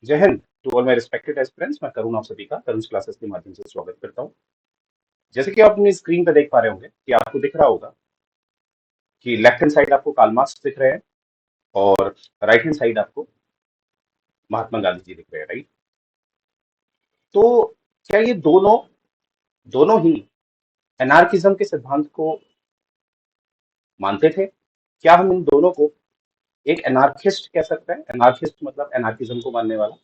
जय हिंद to all my respected aspirants. मैं करुण आप सभी का करुण क्लासेस के माध्यम से स्वागत करता हूं। जैसे कि आप अपनी स्क्रीन पर देख पा रहे होंगे कि आपको दिख रहा होगा कि लेफ्ट हैंड साइड आपको कार्ल मार्क्स दिख रहे हैं और राइट हैंड साइड आपको महात्मा गांधी जी दिख रहे हैं, राइट। तो क्या ये दोनों दोनों ही एनार्किज्म के सिद्धांत को मानते थे? क्या हम इन दोनों को एक एनार्किस्ट कह सकते हैं? एनार्किस्ट मतलब एनार्किज्म को मानने वाला।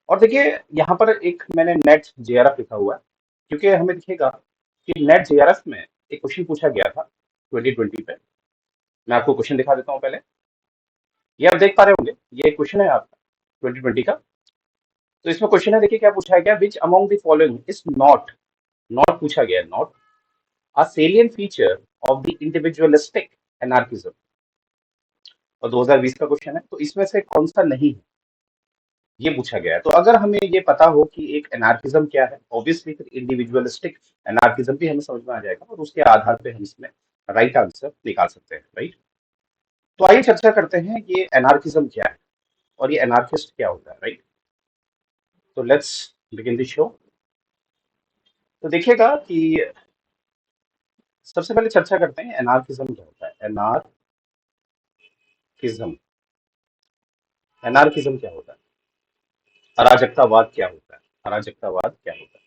और देखिए, यहाँ पर एक मैंने नेट जेआरएफ लिखा हुआ है क्योंकि हमें दिखेगा कि नेट जेआरएफ में एक क्वेश्चन पूछा गया था 2020 पे। मैं आपको क्वेश्चन दिखा देता हूँ पहले। ये आप देख पा रहे होंगे, ये क्वेश्चन है आपका 2020 का। तो इसमें क्वेश्चन है, देखिए क्या पूछा गया, which among the following is not, not पूछा गया है, not a salient feature of the individualistic anarchism. और 2020 का क्वेश्चन है, तो इसमें से कौन सा नहीं है, ये पूछा गया है। तो अगर हमें ये पता हो कि एक एनार्किज्म क्या है, ऑब्वियसली फिर इंडिविजुअलिस्टिक एनार्किज्म भी हमें समझ में आ जाएगा और उसके आधार पे हम इसमें राइट आंसर निकाल सकते हैं, राइट। तो आइए चर्चा करते हैं ये एनार्किज्म क्या है और ये एनार्किस्ट क्या होता है, राइट। तो लेट्स बिगिन द शो। तो देखिएगा कि सबसे पहले चर्चा करते हैं एनार्किज्म क्या होता है। एनार्किज्म, एनार्किज्म क्या होता है, अराजकतावाद क्या होता है, अराजकतावाद क्या होता है।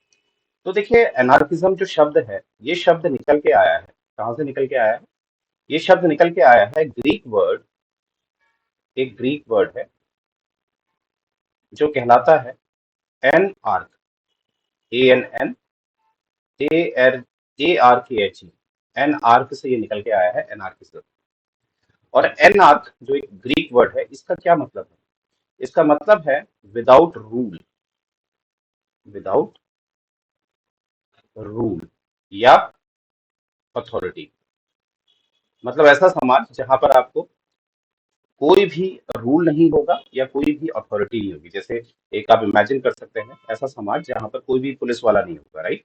तो देखिए, एनार्किज्म जो शब्द है, ये शब्द निकल के आया है, कहाँ से निकल के आया है? ये शब्द निकल के आया है ग्रीक वर्ड, एक ग्रीक वर्ड है जो कहलाता है an arch, A N N A R, A R K H E, an arch से ये निकल के आया है एनार्किज्म। और एन आर्क जो एक ग्रीक वर्ड है, इसका क्या मतलब है? इसका मतलब है विदाउट रूल, विदाउट रूल या अथॉरिटी। मतलब ऐसा समाज जहां पर आपको कोई भी रूल नहीं होगा या कोई भी अथॉरिटी नहीं होगी। जैसे एक आप इमेजिन कर सकते हैं ऐसा समाज जहां पर कोई भी पुलिस वाला नहीं होगा, राइट।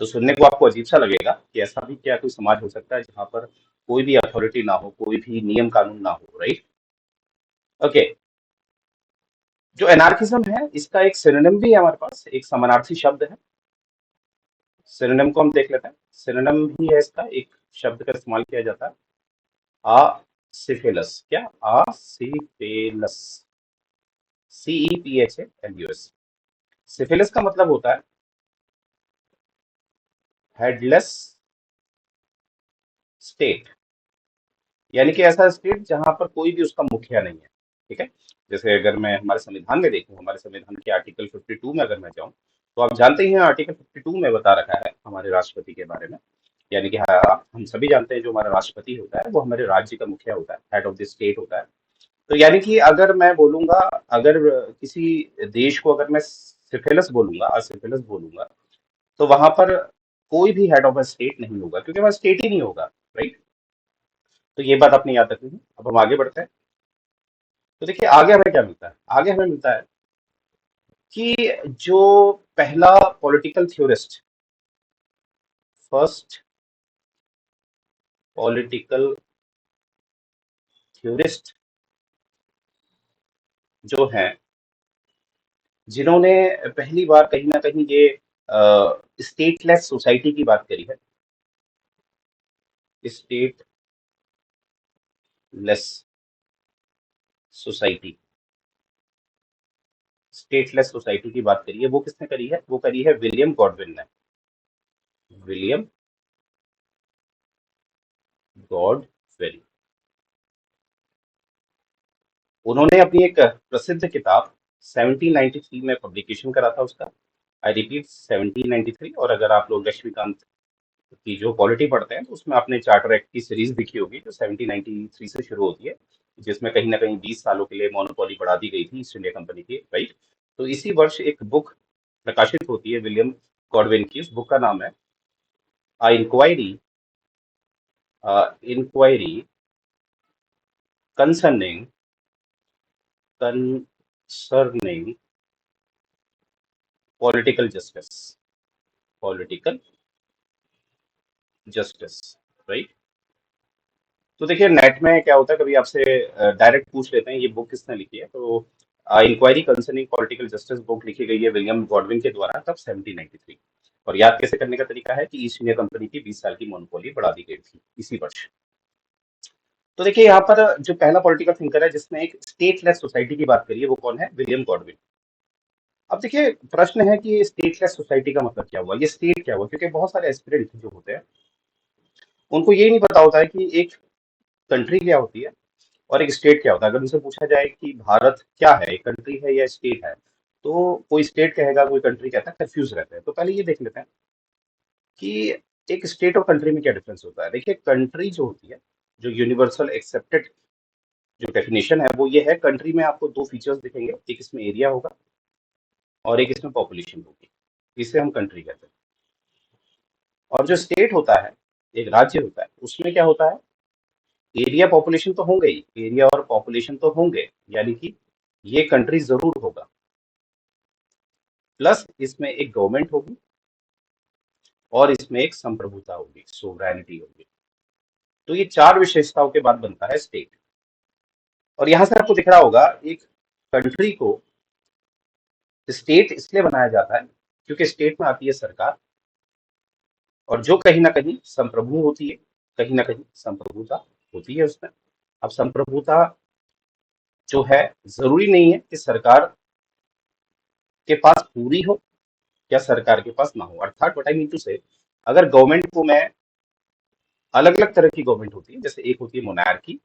तो सुनने को आपको अजीब सा लगेगा कि ऐसा भी क्या कोई समाज हो सकता है जहां पर कोई भी अथॉरिटी ना हो, कोई भी नियम कानून ना हो, राइट। ओके। जो एनार्किज्म है, इसका एक सिनोनिम भी है हमारे पास, एक समानार्थी शब्द है। सिनोनिम को हम देख लेते हैं। सिनोनिम भी है इसका, एक शब्द का इस्तेमाल किया जाता है, सिफिलस। क्या? सिफिलस, CEPHALUS। सिफिलिस का मतलब होता है हेडलेस स्टेट, यानी कि ऐसा स्टेट जहां पर कोई भी उसका मुखिया नहीं है, ठीक है। जैसे अगर मैं हमारे संविधान में देखूं, हमारे संविधान के आर्टिकल 52 में अगर मैं जाऊं, तो आप जानते ही हैं आर्टिकल 52 में बता रखा है हमारे राष्ट्रपति के बारे में। यानी कि हाँ, हम सभी जानते हैं जो हमारा राष्ट्रपति होता है वो हमारे राज्य का मुखिया होता है, हेड ऑफ द स्टेट होता है। तो यानी कि अगर मैं बोलूंगा, अगर किसी देश को अगर मैं सिफिलिस बोलूंगा, असिफिलिस बोलूंगा, तो वहां पर कोई भी हेड ऑफ अ स्टेट नहीं होगा क्योंकि वहां स्टेट ही नहीं होगा, राइट। तो ये बात आपने याद रखनी है। अब हम आगे बढ़ते हैं। तो देखिए आगे हमें क्या मिलता है, आगे हमें मिलता है कि जो पहला political theorist, first political theorist जो है, जिन्होंने पहली बार कहीं ना कहीं ये स्टेटलेस सोसाइटी की बात करी है, स्टेटलेस सोसाइटी, स्टेटलेस सोसाइटी की बात करी है, वो किसने करी है? वो करी है विलियम गॉडविन ने, विलियम गॉडविन। उन्होंने अपनी एक प्रसिद्ध किताब 1793 में पब्लिकेशन करा था उसका। I repeat, 1793। और अगर आप लोग लक्ष्मीकांत की जो पॉलिटी पढ़ते हैं तो उसमें आपने चार्टर एक्ट की सीरीज दिखी होगी जो 1793 से शुरू होती है, जिसमें कहीं ना कहीं 20 सालों के लिए मोनोपोली बढ़ा दी गई थी ईस्ट इंडिया कंपनी की, राइट। तो इसी वर्ष एक बुक प्रकाशित होती है विलियम गॉडविन की। उस बुक का नाम है inquiry, inquiry concerning, concerning political justice, political justice, right. तो देखिए नेट में क्या होता है, कभी आपसे डायरेक्ट पूछ लेते हैं ये बुक किसने लिखी है, तो inquiry concerning political justice book लिखी गई है विलियम गॉडविन के द्वारा तब 1793। और याद कैसे करने का तरीका है कि ईस्ट इंडिया कंपनी की 20 साल की मोनोपोली बढ़ा दी गई थी इसी वर्ष। तो देखिए यहाँ पर जो पहला पॉलिटिकल थिंकर है जिसने एक स्टेटलेस सोसाइटी की बात करी है वो कौन है? William Godwin. अब देखिए प्रश्न है कि ये स्टेटलेस सोसाइटी का मतलब क्या हुआ, ये स्टेट क्या हुआ, क्योंकि बहुत सारे एस्पिरेंट जो होते हैं उनको ये नहीं पता होता है कि एक कंट्री क्या होती है और एक स्टेट क्या होता है। अगर उनसे पूछा जाए कि भारत क्या है, एक कंट्री है या स्टेट है, तो कोई स्टेट कहेगा, कोई कंट्री कहता है, कंफ्यूज रहते हैं। तो पहले ये देख लेते हैं कि एक स्टेट और कंट्री में क्या डिफरेंस होता है। देखिए कंट्री जो होती है, जो यूनिवर्सल एक्सेप्टेड जो डेफिनेशन है वो ये है, कंट्री में आपको दो फीचर्स दिखेंगे, एक इसमें एरिया होगा और एक इसमें पॉपुलेशन होगी, इसे हम कंट्री कहते हैं। और जो स्टेट होता है, एक राज्य होता है, उसमें क्या होता है, एरिया पॉपुलेशन तो होंगे ही, एरिया और पॉपुलेशन तो होंगे, यानी कि ये कंट्री जरूर होगा, प्लस इसमें एक गवर्नमेंट होगी और इसमें एक संप्रभुता होगी, सोवरेनिटी होगी। तो ये चार विशेषताओं के बाद बनता है स्टेट। और यहां से आपको दिख रहा होगा एक कंट्री को स्टेट इसलिए बनाया जाता है क्योंकि स्टेट में आती है सरकार, और जो कहीं ना कहीं संप्रभु होती है, कहीं ना कहीं संप्रभुता होती है उसमें। अब संप्रभुता जो है, जरूरी नहीं है कि सरकार के पास पूरी हो या सरकार के पास ना हो। अर्थात व्हाट आई मीन टू से, अगर गवर्नमेंट को मैं, अलग अलग तरह की गवर्नमेंट होती है, जैसे एक होती है मोनार्की,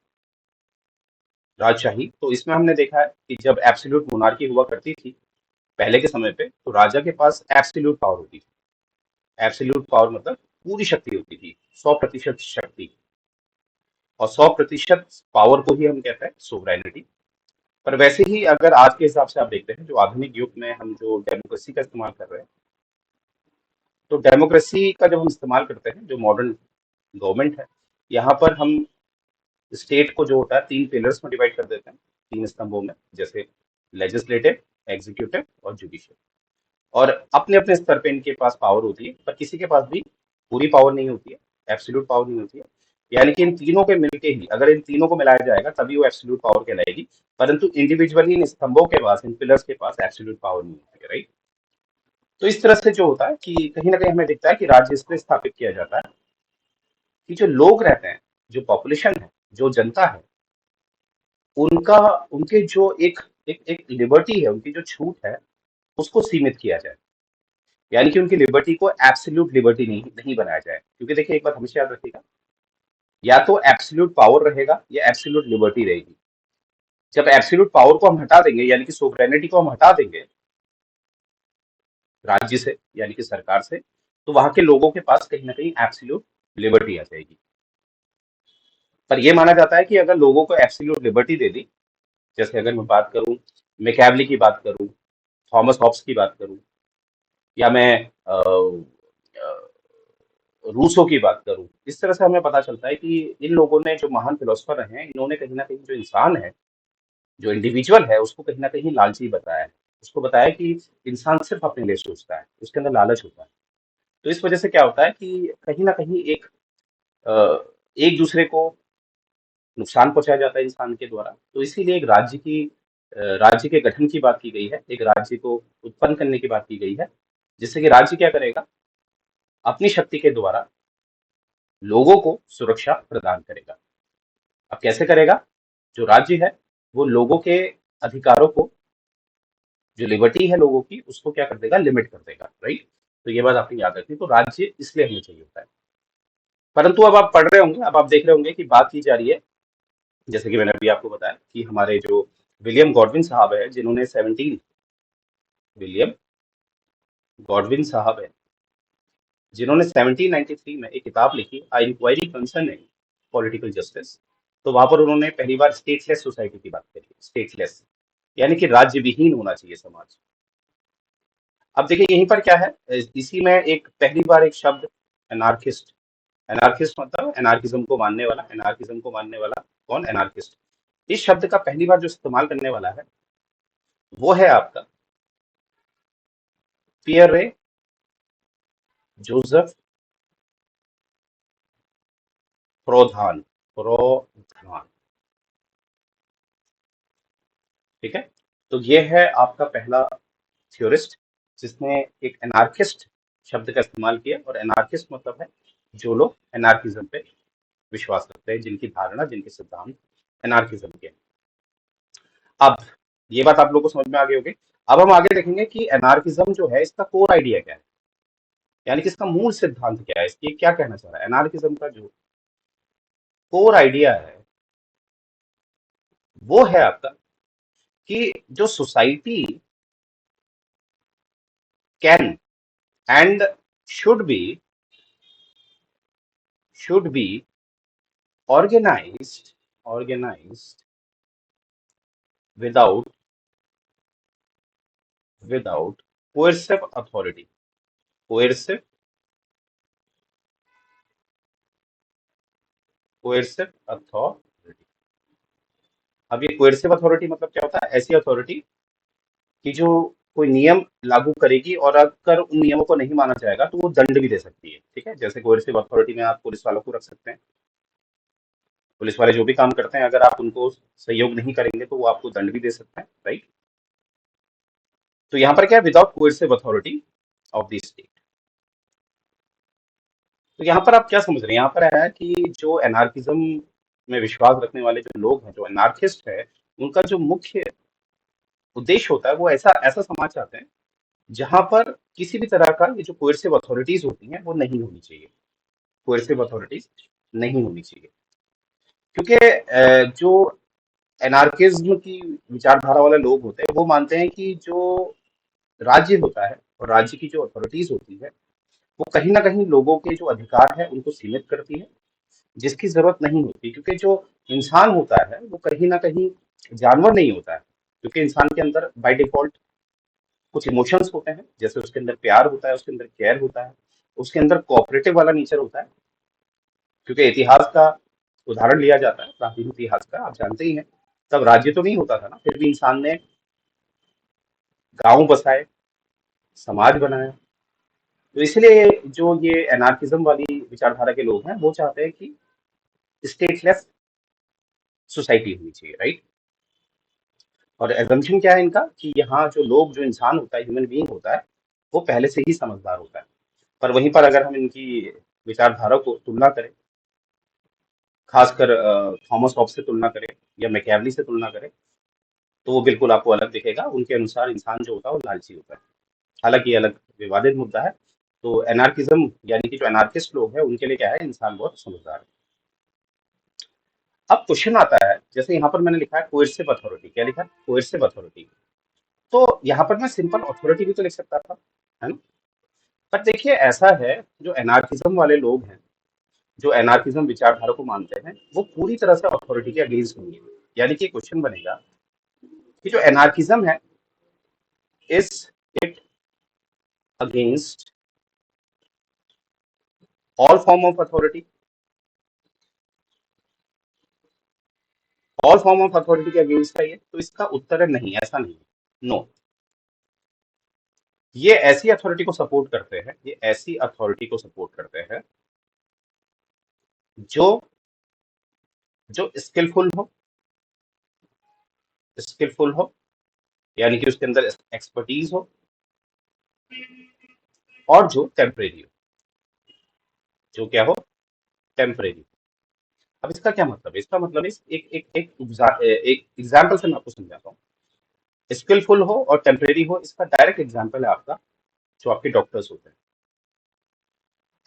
राजशाही। तो इसमें हमने देखा है कि जब एब्सोल्यूट मोनार्की हुआ करती थी पहले के समय पे, तो राजा के पास एब्सोल्यूट पावर होती थी। एब्सोल्यूट पावर मतलब पूरी शक्ति होती थी, 100% शक्ति। और 100% पावर को ही हम कहते हैं सोवरेनिटी। पर वैसे ही अगर आज के हिसाब से आप देखते हैं, जो आधुनिक युग में हम जो डेमोक्रेसी का इस्तेमाल कर रहे हैं, तो डेमोक्रेसी का जब हम इस्तेमाल करते हैं, जो मॉडर्न गवर्नमेंट है, यहाँ पर हम स्टेट को जो होता है तीन पिलर्स में डिवाइड कर देते हैं, तीन स्तंभों में, जैसे लेजिस्लेटिव, एग्जीक्यूटिव और जुडिशियल। और अपने अपने स्तर पे इनके पास पावर होती है, पर किसी के पास भी पूरी पावर नहीं होती है, एब्सोल्यूट पावर नहीं होती है। यानी कि इन तीनों के मिलके ही, अगर इन तीनों को मिलाया जाएगा तभी वो एब्सोल्यूट पावर कहलाएगी। परंतु इंडिविजुअली इन स्तंभों के पास, इन पिलर्स के पास एब्सोल्यूट पावर नहीं होती है, राइट। तो इस तरह से जो होता है कि कहीं ना कहीं हमें दिखता है कि राज्य इसलिए स्थापित किया जाता है कि जो लोग रहते हैं, जो पॉपुलेशन है, जो जनता है, उनका, उनके जो एक एक एक लिबर्टी है, उनकी जो छूट है, उसको सीमित किया जाए। यानी कि उनकी लिबर्टी को एब्सोल्यूट लिबर्टी नहीं नहीं बनाया जाए। क्योंकि देखिए एक बात हमेशा याद रखिएगा, या तो एब्सोल्यूट पावर रहेगा या एब्सोल्यूट लिबर्टी रहेगी। जब एब्सोल्यूट पावर को हम हटा देंगे, यानी कि सोवरेनिटी को हम हटा देंगे राज्य से, यानी कि सरकार से, तो वहां के लोगों के पास कहीं ना कहीं एब्सोल्यूट लिबर्टी आ जाएगी। पर यह माना जाता है कि अगर लोगों को एब्सोल्यूट लिबर्टी दे दी, जैसे अगर मैं बात करूं, मैकियावेली की बात करूं, थॉमस हॉब्स की बात करूं, या मैं रूसो की बात करूं, इस तरह से हमें पता चलता है कि इन लोगों ने, जो महान फिलोसफर हैं, इन्होंने कहीं ना कहीं जो इंसान है, जो इंडिविजुअल है, उसको कहीं ना कहीं लालची बताया है। उसको बताया कि इंसान सिर्फ अपने लिए सोचता है, उसके अंदर लालच होता है। तो इस वजह से क्या होता है कि कहीं ना कहीं अ, एक दूसरे को नुकसान पहुंचाया जाता है इंसान के द्वारा। तो इसीलिए एक राज्य के गठन की बात की गई है, एक राज्य को उत्पन्न करने की बात की गई है, जिससे कि राज्य क्या करेगा, अपनी शक्ति के द्वारा लोगों को सुरक्षा प्रदान करेगा। अब कैसे करेगा? जो राज्य है वो लोगों के अधिकारों को, जो लिबर्टी है लोगों की, उसको क्या कर देगा, लिमिट कर देगा, राइट। तो ये बात आपने याद रखनी। तो राज्य इसलिए हमें चाहिए होता है। परंतु अब आप पढ़ रहे होंगे, अब आप देख रहे होंगे कि बात की जा रही है, जैसे कि मैंने अभी आपको बताया कि हमारे जो विलियम गॉडविन साहब है, जिन्होंने 17 विलियम गॉडविन साहब है, जिन्होंने 1793 में एक किताब लिखी, आई इंक्वायरी कंसर्निंग पॉलिटिकल जस्टिस। तो वहां पर उन्होंने पहली बार स्टेटलेस सोसाइटी की बात करी। स्टेटलेस यानी कि राज्य विहीन होना चाहिए समाज। अब देखिए यहीं पर क्या है, इसी में एक पहली बार एक शब्द एनार्किस्ट, एनार्किस्ट मतलब एनार्किज्म को मानने वाला, एनार्किज्म को मानने वाला कौन, एनार्किस्ट। इस शब्द का पहली बार जो इस्तेमाल करने वाला है वो है आपका पियर रे जोसेफ प्रोधान, प्रोधान, ठीक है। तो ये है आपका पहला थ्योरिस्ट जिसने एक एनार्किस्ट शब्द का इस्तेमाल किया, और एनार्किस्ट मतलब है जो लोग एनार्किज्म पे विश्वास करते हैं, जिनकी धारणा, जिनके सिद्धांत एनार्किज्म के हैं। अब ये बात आप लोगों को समझ में आ गई होगी। अब हम आगे देखेंगे कि एनार्किज्म जो है इसका कोर आइडिया क्या है, यानी कि इसका मूल सिद्धांत क्या है, इसकी क्या कहना चाह रहा है। एनार्किज्म का जो कोर आइडिया है वो है आपका कि जो society can and should be organized without coercive authority. coercive authority। अब ये coercive authority मतलब क्या होता है? ऐसी अथॉरिटी कि जो कोई नियम लागू करेगी, और अगर उन नियमों को नहीं माना जाएगा तो वो दंड भी दे सकती है। ठीक है, जैसे coercive authority में आप पुलिस वालों को रख सकते हैं। पुलिस वाले जो भी काम करते हैं, अगर आप उनको सहयोग नहीं करेंगे तो वो आपको दंड भी दे सकते हैं, राइट। तो यहाँ पर क्या है? Without coercive authority of the state. तो यहाँ पर आप क्या समझ रहे हैं? यहाँ पर है कि जो एनार्किज्म में विश्वास रखने वाले जो लोग हैं, जो एनार्किस्ट है, उनका जो मुख्य उद्देश्य होता है वो ऐसा ऐसा समाज चाहते हैं जहां पर किसी भी तरह का ये जो कोerसिव अथॉरिटीज होती हैं वो नहीं होनी चाहिए। कोerसिव अथॉरिटीज नहीं होनी चाहिए, क्योंकि जो एनार्किज्म की विचारधारा वाले लोग होते हैं वो मानते हैं कि जो राज्य होता है और राज्य की जो अथॉरिटीज होती है वो कहीं ना कहीं लोगों के जो अधिकार है उनको सीमित करती है, जिसकी जरूरत नहीं होती। क्योंकि जो इंसान होता है वो कहीं ना कहीं जानवर नहीं होता है, क्योंकि इंसान के अंदर बाय डिफॉल्ट कुछ इमोशंस होते हैं, जैसे उसके अंदर प्यार होता है, उसके अंदर केयर होता है, उसके अंदर कोऑपरेटिव वाला नेचर होता है। क्योंकि इतिहास का उदाहरण लिया जाता है, प्राचीन इतिहास का आप जानते ही हैं, तब राज्य तो नहीं होता था ना, फिर भी इंसान ने गांव बसाए, समाज बनाया। तो इसलिए जो ये एनार्किज्म वाली विचारधारा के लोग हैं वो चाहते हैं कि स्टेटलेस सोसाइटी होनी चाहिए, राइट। और एजम्पशन क्या है इनका कि यहाँ जो लोग, जो इंसान होता है, ह्यूमन बीइंग होता है, वो पहले से ही समझदार होता है। पर वहीं पर अगर हम इनकी विचारधारा को तुलना करें, खासकर थॉमस हॉब्स से तुलना करें या मैकियावेली से तुलना करें, तो वो बिल्कुल आपको अलग दिखेगा। उनके अनुसार इंसान जो होता है वो लालची होता है। हालांकि ये अलग विवादित मुद्दा है। तो एनार्किज्म यानी कि जो एनार्किस्ट लोग हैं उनके लिए क्या है, इंसान बहुत समझदार है। अब क्वेश्चन आता है, जैसे यहाँ पर मैंने लिखा है कोerसिव अथॉरिटी। क्या लिखा है? कोerसिव अथॉरिटी। तो यहाँ पर मैं सिंपल अथॉरिटी भी तो लिख सकता था, है ना। पर देखिए ऐसा है, जो एनार्किज्म वाले लोग हैं, जो एनार्किज्म विचारधारा को मानते हैं, वो पूरी तरह से अथॉरिटी के अगेंस्ट नहीं है। यानी कि क्वेश्चन बनेगा कि जो एनार्किज्म है, is it against all form of authority? All form of authority के अगेंस्ट है ये? तो इसका उत्तर है नहीं, ऐसा नहीं। नो, ये ऐसी अथॉरिटी को सपोर्ट करते हैं, ये ऐसी अथॉरिटी को सपोर्ट करते हैं जो जो स्किलफुल हो, यानी कि उसके अंदर एक्सपर्टीज हो, और जो टेम्परेरी हो। जो क्या हो? टेम्परेरी। अब इसका क्या मतलब है? इसका मतलब इस एक एग्जाम्पल से मैं आपको समझाता हूँ। स्किलफुल हो और टेम्परेरी हो, इसका डायरेक्ट एग्जाम्पल है आपका जो आपके डॉक्टर्स होते हैं।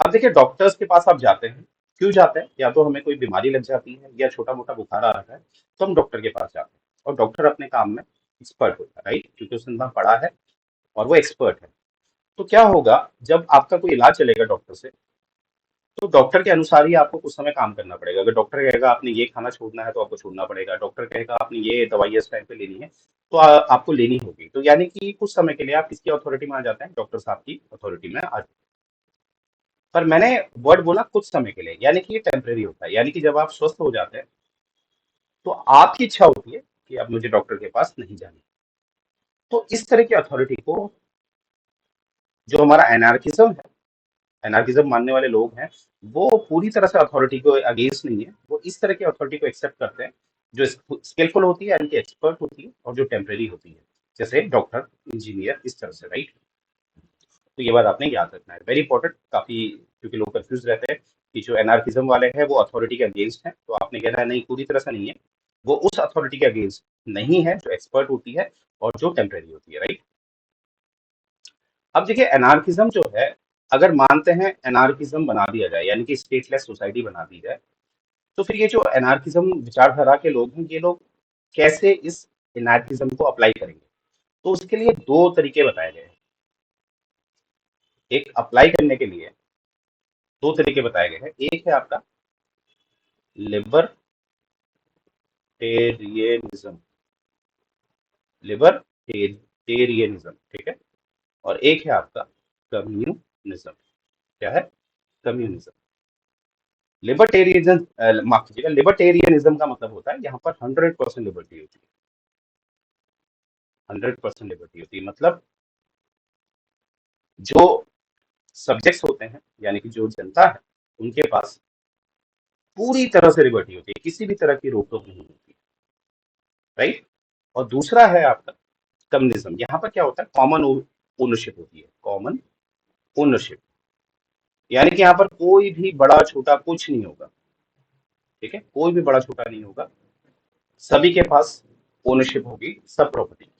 अब देखिए, डॉक्टर्स के पास आप जाते हैं, क्यों जाते हैं? या तो हमें कोई बीमारी लग जाती है या छोटा मोटा बुखार आ रहा है, तो हम डॉक्टर के पास जाते हैं, और डॉक्टर अपने काम में एक्सपर्ट होता है, राइट, क्योंकि उसने इतना पढ़ा है और वो एक्सपर्ट है। तो क्या होगा, जब आपका कोई इलाज चलेगा डॉक्टर से, तो डॉक्टर के अनुसार ही आपको कुछ समय काम करना पड़ेगा। अगर डॉक्टर कहेगा आपने ये खाना छोड़ना है तो आपको छोड़ना पड़ेगा, डॉक्टर कहेगा आपने ये दवाई इस टाइम पे लेनी है तो आपको लेनी होगी। तो यानी कि कुछ समय के लिए आप किसकी अथॉरिटी में आ जाते हैं? डॉक्टर साहब की अथॉरिटी में आ जाते हैं। पर मैंने वर्ड बोला कुछ समय के लिए, यानी कि ये टेम्परेरी होता है। यानी कि जब आप स्वस्थ हो जाते हैं तो आपकी इच्छा होती है कि अब मुझे डॉक्टर के पास नहीं जाना। तो इस तरह की अथॉरिटी को, जो हमारा एनार्किज्म है, एनार्किज्म मानने वाले लोग हैं, वो पूरी तरह से अथॉरिटी को अगेंस्ट नहीं है। वो इस तरह की अथॉरिटी को एक्सेप्ट करते हैं जो स्किलफुल होती है, यानी कि एक्सपर्ट होती है, और जो टेम्परेरी होती है। जैसे डॉक्टर, इंजीनियर, इस तरह से, राइट। तो ये बात आपने याद रखना है, वेरी इंपॉर्टेंट काफी, क्योंकि लोग कंफ्यूज रहते हैं कि जो एनार्किज्म वाले हैं वो अथॉरिटी के अगेंस्ट हैं, तो आपने कहना है नहीं, पूरी तरह से नहीं है। वो उस अथॉरिटी के अगेंस्ट नहीं है जो एक्सपर्ट होती है और जो टेम्परेरी होती है, राइट। अब देखिए एनार्किज्म जो है, अगर मानते हैं एनार्किज्म बना दिया जाए, यानी कि स्टेटलेस सोसाइटी बना दी जाए, तो फिर ये जो एनार्किज्म विचारधारा के लोग हैं, ये लोग कैसे इस एनार्किज्म को अप्लाई करेंगे? तो उसके लिए दो तरीके बताए गए हैं। एक अप्लाई करने के लिए दो तरीके बताए गए हैं। एक है आपका लिबर्टेरियनिज्म, लिबर्टेरियनिज्म, ठीक है। और एक है आपका कम्युनिज्म। क्या है? कम्युनिज्म। लिबर्टेरियनिज्म, माफ कीजिएगा, लिबर्टेरियनिज्म का मतलब होता है यहाँ पर 100% लिबर्टी होती है। 100% लिबर्टी होती है मतलब जो सब्जेक्ट्स होते हैं, यानी कि जो जनता है, उनके पास पूरी तरह से लिबर्टी होती है, किसी भी तरह की रोक टोक नहीं होती, राइट। और दूसरा है आपका कम्युनिज्म। यहाँ पर क्या होता है? कॉमन ओनरशिप होती है, कॉमन ओनरशिप, यानी कि यहाँ पर कोई भी बड़ा छोटा कुछ नहीं होगा, ठीक है, कोई भी बड़ा छोटा नहीं होगा, सभी के पास ओनरशिप होगी, सब प्रॉपर्टी,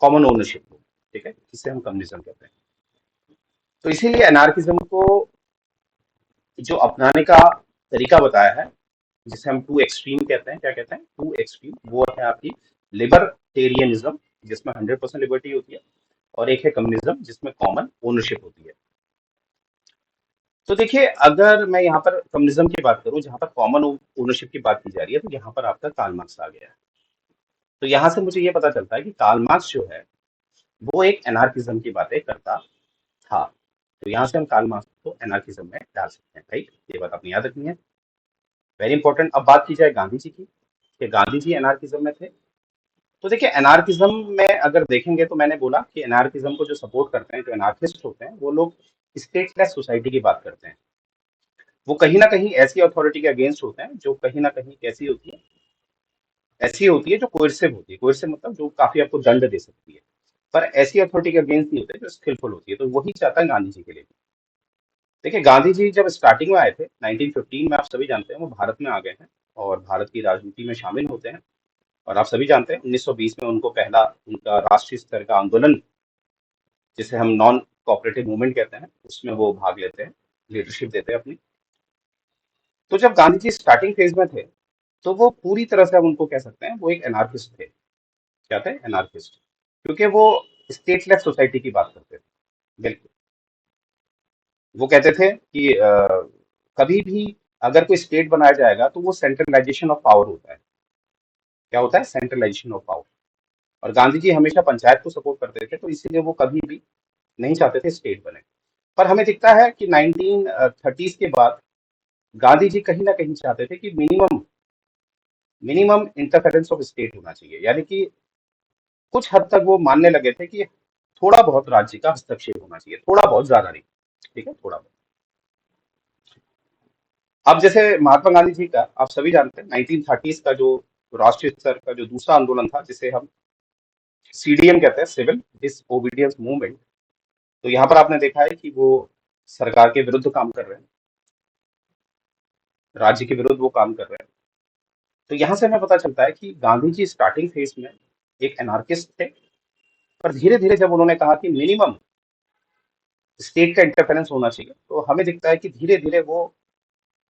कॉमन ओनरशिप होगी, ठीक है, इसे हम कम्युनिज्म कहते हैं। तो इसीलिए एनार्किज्म को जो अपनाने का तरीका बताया है, जिसे हम टू एक्सट्रीम कहते हैं, क्या कहते हैं? टू एक्सट्रीम, वो है आपकी लिबर्टेरियनिज्म, जिसमें 100% लिबर्टी होती है, और एक है कम्युनिज्म जिसमें कॉमन ओनरशिप होती है। तो देखिए, अगर मैं यहाँ पर कम्युनिज्म की बात करूं, जहां पर कॉमन ओनरशिप की बात की जा रही है, तो यहाँ पर आपका कार्ल मार्क्स आ गया है। तो यहाँ से मुझे ये पता चलता है कि कार्ल मार्क्स जो है वो एक एनार्किज्म की बातें करता था। तो यहाँ से हम कार्ल मार्क्स को एनार्किज्म में डाल सकते हैं, राइट। ये बात आपने याद रखनी है, वेरी इंपॉर्टेंट। अब बात की जाए गांधी जी की, कि गांधी जी एनार्किज्म में थे। तो देखिए एनार्किज्म में अगर देखेंगे, तो मैंने बोला कि एनार्किज्म को जो सपोर्ट करते हैं, जो एनार्किस्ट होते हैं, वो लोग स्टेटलेस सोसाइटी की बात करते हैं। वो कहीं ना कहीं ऐसी अथॉरिटी के अगेंस्ट होते हैं जो कहीं ना कहीं कैसी होती है, ऐसी होती है जो कोर्सिव होती है। कोर्सिव मतलब जो काफी आपको दंड दे सकती है, पर ऐसी अथॉरिटी के अगेंस्ट नहीं होते जो स्किलफुल होती है। तो वही चाहता है गांधी जी के लिए भी। देखिए गांधी जी जब स्टार्टिंग में आए थे 1915 में, आप सभी जानते हैं, वो भारत में आ गए हैं और भारत की राजनीति में शामिल होते हैं। और आप सभी जानते हैं 1920 में उनको पहला उनका राष्ट्रीय स्तर का आंदोलन, जिसे हम नॉन कोऑपरेटिव मूवमेंट कहते हैं, उसमें वो भाग लेते हैं, लीडरशिप देते हैं अपनी। तो जब गांधी जी स्टार्टिंग फेज में थे, तो वो पूरी तरह से हम उनको कह सकते हैं वो एक एनार्किस्ट थे। क्या थे? एनार्किस्ट। क्योंकि वो स्टेटलेस सोसाइटी की बात करते थे, बिल्कुल। वो कहते थे कि कभी भी अगर कोई स्टेट बनाया जाएगा तो वो सेंट्रलाइजेशन ऑफ पावर होता है। क्या होता है? Centralization of power. और गांधी जी हमेशा पंचायत को सपोर्ट करते थे, तो इसीलिए वो कभी भी नहीं चाहते थे स्टेट बने। पर हमें दिखता है कि 1930s के बाद गांधी जी कहीं ना कहीं चाहते थे कि minimum minimum interference of state होना चाहिए, यानी कि कुछ हद तक वो मानने लगे थे कि थोड़ा बहुत राज्य का हस्तक्षेप होना चाहिए, थोड़ा बहुत, ज्यादा नहीं, ठीक है, थोड़ा बहुत। अब जैसे महात्मा गांधी जी का आप सभी जानते हैं 1930s का जो राष्ट्रीय स्तर का जो दूसरा आंदोलन था, जिसे हम सीडीएम कहते हैं, सिविल डिसओबीडियंस मूवमेंट। तो यहाँ पर आपने देखा है कि वो सरकार के विरुद्ध काम कर रहे हैं, राज्य के विरुद्ध वो काम कर रहे हैं। तो यहाँ से हमें पता चलता है कि गांधी जी स्टार्टिंग फेज में एक एनार्किस्ट थे, पर धीरे धीरे जब उन्होंने कहा कि मिनिमम स्टेट का इंटरफेरेंस होना चाहिए, तो हमें दिखता है कि धीरे धीरे वो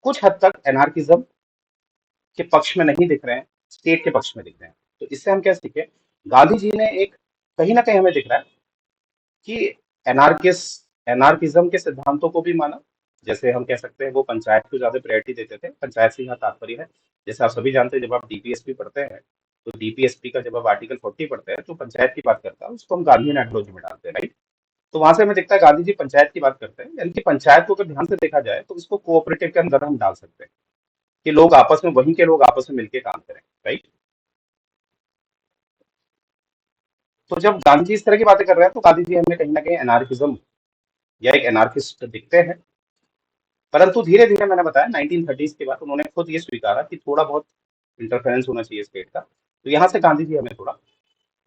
कुछ हद तक एनार्किज्म के पक्ष में नहीं दिख रहे हैं, स्टेट के पक्ष में दिख रहे हैं। तो इससे हम क्या सीखे? गांधी जी ने एक, कहीं ना कहीं हमें दिख रहा है कि एनार्किज्म के सिद्धांतों को भी माना। जैसे हम कह सकते हैं वो पंचायत को ज्यादा प्रायोरिटी देते थे। पंचायत से यहाँ तात्पर्य है, जैसे आप सभी जानते हैं, जब आप डीपीएसपी पढ़ते हैं, तो डीपीएसपी का जब आप आर्टिकल 40 पढ़ते हैं, तो पंचायत की बात करता है, उसको हम गांधी एनालॉजी में डालते हैं, राइट। तो वहां से हमें दिखता है गांधी जी पंचायत की बात करते हैं, यानी कि पंचायत को अगर ध्यान से देखा जाए तो इसको कोऑपरेटिव के अंदर हम डाल सकते हैं, कि लोग आपस में, वहीं के लोग आपस में मिलकर काम करें, राइट। तो जब गांधी जी इस तरह की बातें कर रहे हैं, तो गांधी जी हमें कहीं ना कहीं एनार्किज्म या एक एनार्किस्ट दिखते हैं। परंतु धीरे धीरे मैंने बताया 1930s के बाद उन्होंने खुद ये स्वीकारा कि थोड़ा बहुत इंटरफेरेंस होना चाहिए स्टेट का। तो यहाँ से गांधी जी हमें थोड़ा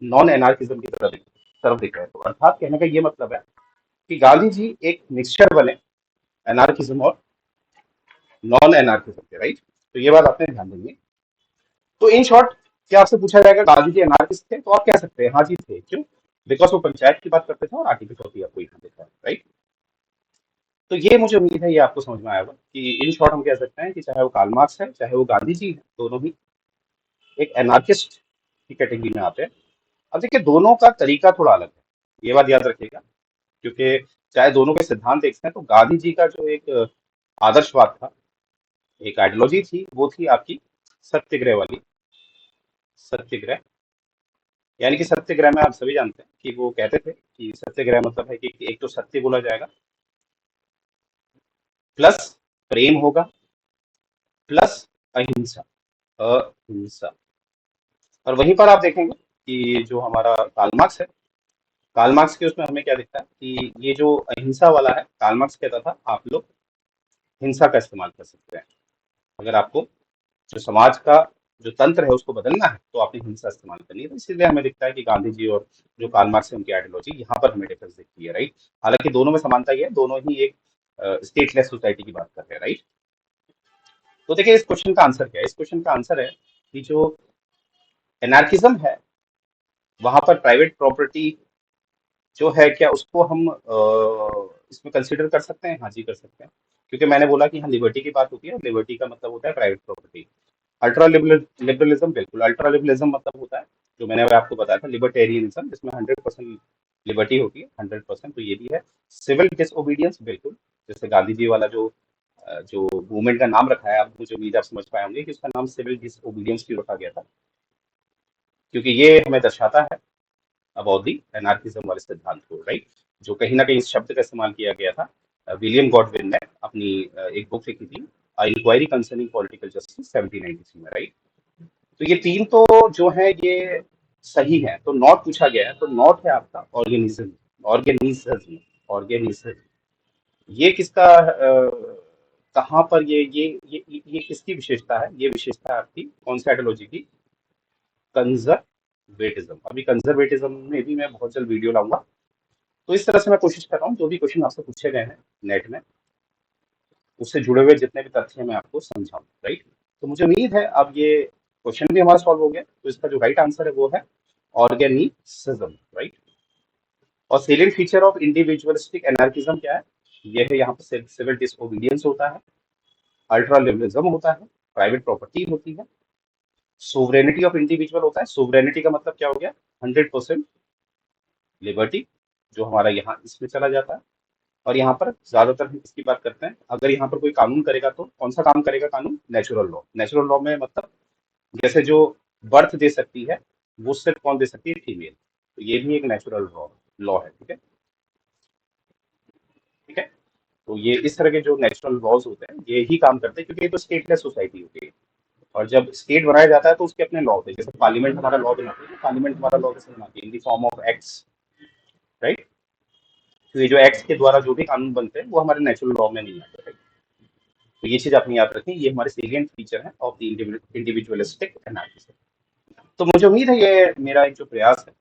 नॉन एनार्किज्म की तरफ दिख रहे हैं। तो अर्थात कहने का ये मतलब है कि गांधी जी एक मिक्सचर बने एनार्किज्म और नॉन एनार्किज्म के, राइट। तो ये बात आपने ध्यान देंगे। तो इन शॉर्ट, क्या आपसे पूछा जाएगा गांधी जी एनार्किस्ट थे, तो आप कह सकते हैं हाँ जी थे। क्यों? बिकॉज वो पंचायत की बात करते थे और आर्टिकल 40 आपको यहाँ देखा है, राइट। तो ये मुझे उम्मीद है ये आपको समझ में आया होगा कि इन शॉर्ट हम कह सकते हैं कि चाहे वो कार्ल मार्क्स है चाहे वो गांधी जी है, दोनों ही एक एनार्किस्ट की कैटेगरी में आते हैं। अब देखिए दोनों का तरीका थोड़ा अलग है, ये बात याद रखिएगा। क्योंकि चाहे दोनों के सिद्धांत एक हैं, तो गांधी जी का जो एक आदर्शवाद था, एक आइडियोलॉजी थी, वो थी आपकी सत्याग्रह वाली। सत्याग्रह यानी कि सत्याग्रह में आप सभी जानते हैं कि वो कहते थे कि सत्याग्रह मतलब है कि एक तो सत्य बोला जाएगा, प्लस प्रेम होगा, प्लस अहिंसा। अहिंसा। और वहीं पर आप देखेंगे कि जो हमारा कार्ल मार्क्स है, कार्ल मार्क्स के उसमें हमें क्या दिखता है कि ये जो अहिंसा वाला है, कार्ल मार्क्स कहता था आप लोग हिंसा का इस्तेमाल कर सकते हैं। अगर आपको जो समाज का जो तंत्र है उसको बदलना है तो आपने हिंसा इस्तेमाल करनी है। तो इसीलिए हमें दिखता है कि गांधी जी और जो कार्ल मार्क्स है उनकी आइडियोलॉजी यहाँ पर हमें डिफरेंस दिखती है, राइट। हालांकि दोनों में समानता ही है, दोनों ही एक स्टेटलेस सोसाइटी की बात कर रहे हैं, राइट। तो देखिए इस क्वेश्चन का आंसर क्या है? इस क्वेश्चन का आंसर है कि जो एनार्किज्म है वहां पर प्राइवेट प्रॉपर्टी जो है, क्या उसको हम इसमें कंसिडर कर सकते हैं? हाँ जी कर सकते हैं। क्योंकि मैंने बोला कि हाँ लिबर्टी की बात होती है, लिबर्टी का मतलब होता है प्राइवेट प्रॉपर्टी। अल्ट्रा लिबरलिज्म, बिल्कुल अल्ट्रा लिबरलिज्म मतलब होता है जो मैंने अभी आपको बताया था लिबर्टेरियनिज्म, जिसमें 100% लिबर्टी होती है, 100%। तो ये भी है सिविल डिसओबीडियंस, बिल्कुल। जैसे गांधी जी वाला जो मूवमेंट का नाम रखा है, आप मुझे उम्मीद है आप समझ पाए होंगे कि उसका नाम सिविल डिसओबीडियंस क्यों रखा गया था, क्योंकि ये हमें दर्शाता है अबाउट दी एनार्किज्म वाले सिद्धांत को, राइट। जो कहीं ना कहीं इस शब्द का इस्तेमाल किया गया था। विलियम गॉडविन ने अपनी एक बुक लिखी थी, इंक्वायरी कंसर्निंग पॉलिटिकल जस्टिस 1793 में, राइट। तो ये तीन तो जो है ये सही है। तो नॉट पूछा गया है, तो नॉट है आपका ऑर्गेनिज्म। ऑर्गेनिज्म। ऑर्गेनिज्म ये किसका कहाँ पर ये किसकी विशेषता है? ये विशेषता है आपकी कौन सी आइडियोलॉजी की? कंजर्वेटिज्म। अभी कंजर्वेटिज्म में भी मैं बहुत जल्द वीडियो लाऊंगा। तो इस तरह से मैं कोशिश कर रहा हूँ जो भी क्वेश्चन आपसे पूछे गए हैं नेट में, उससे जुड़े हुए जितने भी तथ्य हैं मैं आपको समझाऊं, राइट। तो मुझे उम्मीद है अब ये क्वेश्चन भी हमारा सॉल्व हो गया। तो इसका जो राइट आंसर है वो है ऑर्गेनिसिज्म, राइट। और salient feature of individualistic anarchism क्या है? ये है यहाँ पर सिविल डिसओबीडियंस होता है, अल्ट्रा लिबरलिज्म होता है, प्राइवेट प्रॉपर्टी होती है, सोवरेनिटी ऑफ इंडिविजुअल होता है। सोवरेनिटी का मतलब क्या हो गया? 100% लिबर्टी, जो हमारा यहाँ इसमें चला जाता है। और यहाँ पर ज्यादातर हम इसकी बात करते हैं, अगर यहाँ पर कोई कानून करेगा तो कौन सा काम करेगा कानून? Natural law. नेचुरल लॉ में मतलब जैसे जो बर्थ दे सकती है वो सिर्फ कौन दे सकती है? फीमेल। तो ये भी एक नेचुरल लॉ लॉ है, ठीक है। ठीक है। तो ये इस तरह के जो नेचुरल लॉज होते हैं ये ही काम करते हैं, क्योंकि ये तो स्टेटलेस सोसाइटी होती है। और जब स्टेट बनाया जाता है तो उसके अपने लॉ होते हैं। जैसे पार्लियामेंट हमारा लॉ बनाती है, पार्लियामेंट हमारा लॉ कैसे बनाती है? In the form of acts, right. तो ये जो एक्ट्स के द्वारा जो भी कानून बनते हैं वो हमारे नेचुरल लॉ में नहीं आते, right? तो ये चीज अपनी याद रखें, ये हमारे सेलिएंट फीचर है ऑफ द इंडिविजुअलिस्टिक एनालिसिस। तो मुझे उम्मीद है ये मेरा एक जो प्रयास है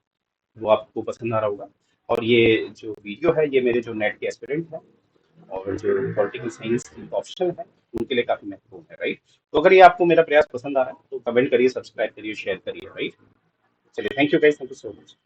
वो आपको पसंद आ रहा होगा। और ये जो वीडियो है ये मेरे जो नेट के एस्पिरेंट हैं और जो पॉलिटिकल साइंस की ऑप्शन है उनके लिए काफी महत्वपूर्ण है, राइट। तो अगर ये आपको मेरा प्रयास पसंद आ रहा है तो कमेंट करिए, सब्सक्राइब करिए, शेयर करिए, राइट। चलिए, thank you guys, thank you so much.